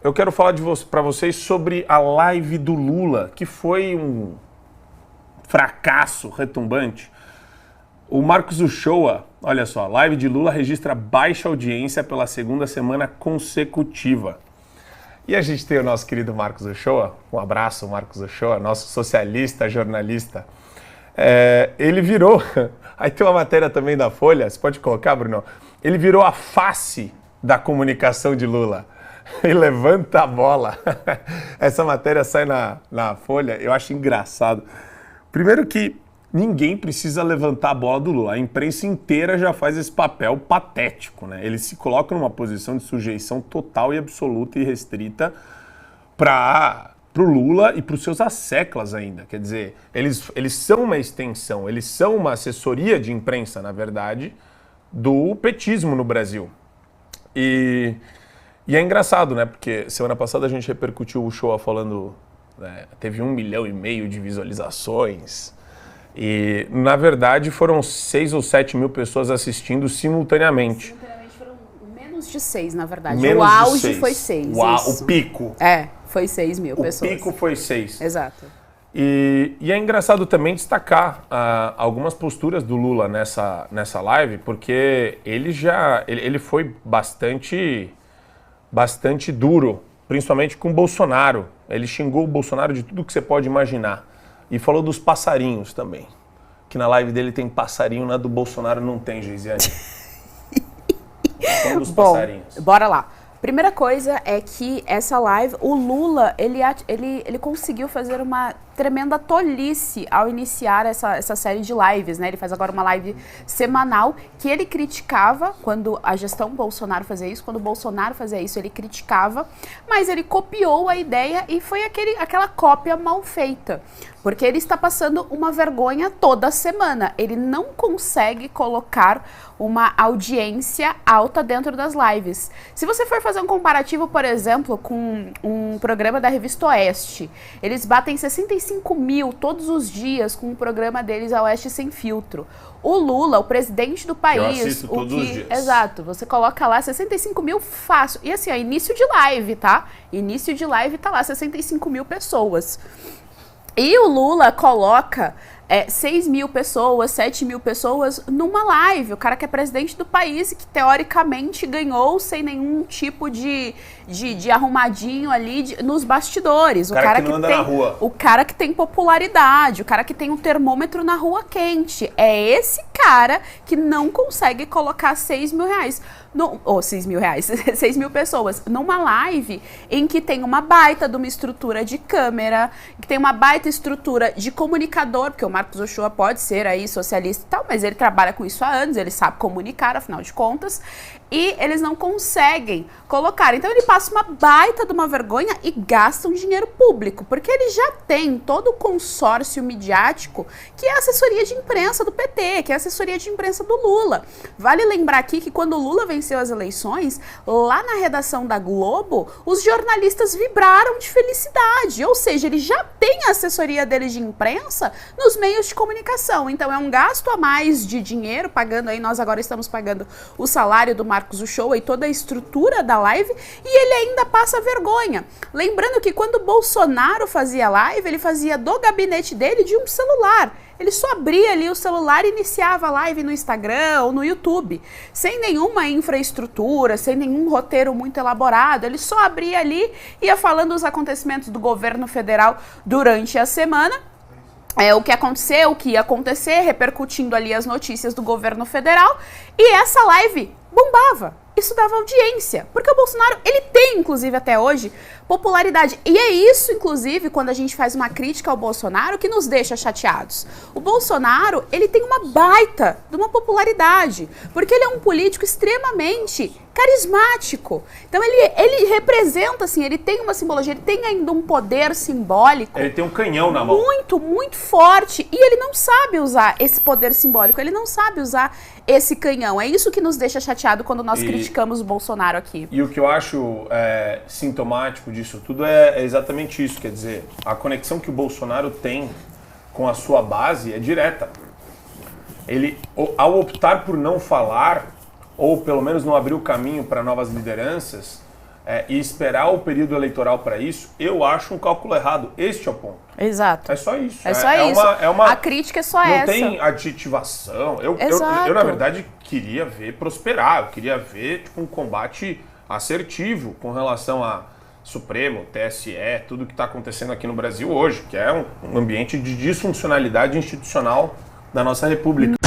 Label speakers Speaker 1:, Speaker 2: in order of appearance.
Speaker 1: eu quero falar para vocês sobre a live do Lula, que foi um fracasso retumbante. O Marcos Uchoa, olha só, live de Lula registra baixa audiência pela segunda semana consecutiva. E a gente tem o nosso querido Marcos Uchoa, um abraço, Marcos Uchoa, nosso socialista, jornalista. Ele virou, aí tem uma matéria também da Folha, você pode colocar, Bruno? Ele virou a face da comunicação de Lula. Ele levanta a bola. Essa matéria sai na Folha, eu acho engraçado. Primeiro que ninguém precisa levantar a bola do Lula. A imprensa inteira já faz esse papel patético, né? Ele se coloca numa posição de sujeição total e absoluta e restrita para o Lula e para os seus asseclas ainda. Quer dizer, eles são uma extensão, eles são uma assessoria de imprensa, na verdade, do petismo no Brasil. E é engraçado, né? Porque semana passada a gente repercutiu o show falando, né, teve 1,5 milhão de visualizações. E, na verdade, foram 6 ou 7 mil pessoas assistindo simultaneamente.
Speaker 2: Simultaneamente foram menos de 6, na verdade.
Speaker 1: Menos
Speaker 2: o auge
Speaker 1: de
Speaker 2: foi 6.
Speaker 1: O pico.
Speaker 2: Foi 6 mil pessoas.
Speaker 1: O pico foi 6.
Speaker 2: Exato.
Speaker 1: E é engraçado também destacar algumas posturas do Lula nessa live, porque ele foi bastante duro, principalmente com o Bolsonaro. Ele xingou o Bolsonaro de tudo que você pode imaginar. E falou dos passarinhos também. Que na live dele tem passarinho, na do Bolsonaro não tem, Geisiane. Falando dos passarinhos.
Speaker 2: Bora lá. Primeira coisa é que essa live, o Lula, ele conseguiu fazer uma tremenda tolice ao iniciar essa série de lives, né? Ele faz agora uma live semanal que ele criticava quando a gestão Bolsonaro fazia isso, quando o Bolsonaro fazia isso, ele criticava, mas ele copiou a ideia e foi aquela cópia mal feita. Porque ele está passando uma vergonha toda semana. Ele não consegue colocar uma audiência alta dentro das lives. Se você for fazer um comparativo, por exemplo, com um programa da Revista Oeste, eles batem 65 mil todos os dias com o programa deles, a Oeste Sem Filtro. O Lula, o presidente do país...
Speaker 1: Eu assisto todos os dias.
Speaker 2: Exato, você coloca lá 65 mil fácil. E assim, início de live, tá? Início de live tá lá, 65 mil pessoas. E o Lula coloca 6 mil pessoas, 7 mil pessoas numa live. O cara que é presidente do país e que teoricamente ganhou sem nenhum tipo de arrumadinho ali nos bastidores.
Speaker 1: O cara que não anda na rua.
Speaker 2: O cara que tem popularidade, o cara que tem um termômetro na rua quente. É esse cara que não consegue colocar 6 mil reais. 6 mil reais, 6 mil pessoas numa live em que tem uma baita de uma estrutura de câmera, que tem uma baita estrutura de comunicador, porque o Marcos Uchoa pode ser aí socialista e tal, mas ele trabalha com isso há anos, ele sabe comunicar, afinal de contas, e eles não conseguem colocar. Então ele passa uma baita de uma vergonha e gasta um dinheiro público, porque ele já tem todo o consórcio midiático, que é a assessoria de imprensa do PT, que é a assessoria de imprensa do Lula. Vale lembrar aqui que quando o Lula venceu as eleições, lá na redação da Globo, os jornalistas vibraram de felicidade, ou seja, ele já tem a assessoria dele de imprensa nos meios de comunicação. Então é um gasto a mais de dinheiro, pagando aí, nós agora estamos pagando o salário do Marcos Uchoa e toda a estrutura da live, e ele ainda passa vergonha. Lembrando que quando o Bolsonaro fazia live, ele fazia do gabinete dele de um celular. Ele só abria ali o celular e iniciava a live no Instagram ou no YouTube, sem nenhuma infraestrutura, sem nenhum roteiro muito elaborado. Ele só abria ali, ia falando os acontecimentos do governo federal durante a semana, o que aconteceu, o que ia acontecer, repercutindo ali as notícias do governo federal, e essa live bombava. Isso dava audiência, porque o Bolsonaro, ele tem, inclusive, até hoje, popularidade. E é isso, inclusive, quando a gente faz uma crítica ao Bolsonaro, que nos deixa chateados. O Bolsonaro, ele tem uma baita de uma popularidade, porque ele é um político extremamente carismático. Então ele representa, assim, ele tem uma simbologia, ele tem ainda um poder simbólico.
Speaker 1: Ele tem um canhão na mão.
Speaker 2: Muito, muito forte. E ele não sabe usar esse poder simbólico, ele não sabe usar esse canhão. É isso que nos deixa chateado quando nós criticamos o Bolsonaro aqui.
Speaker 1: E o que eu acho sintomático disso tudo é exatamente isso. Quer dizer, a conexão que o Bolsonaro tem com a sua base é direta. Ele, ao optar por não falar, ou pelo menos não abrir o caminho para novas lideranças, e esperar o período eleitoral para isso, eu acho um cálculo errado. Este é o ponto.
Speaker 2: Exato.
Speaker 1: É só isso.
Speaker 2: É só isso. A crítica é só
Speaker 1: não
Speaker 2: essa.
Speaker 1: Não tem adjetivação. Eu,
Speaker 2: Exato.
Speaker 1: na verdade, queria ver prosperar. Eu queria ver tipo, um combate assertivo com relação a Supremo, TSE, tudo que está acontecendo aqui no Brasil hoje, que é um ambiente de disfuncionalidade institucional da nossa República.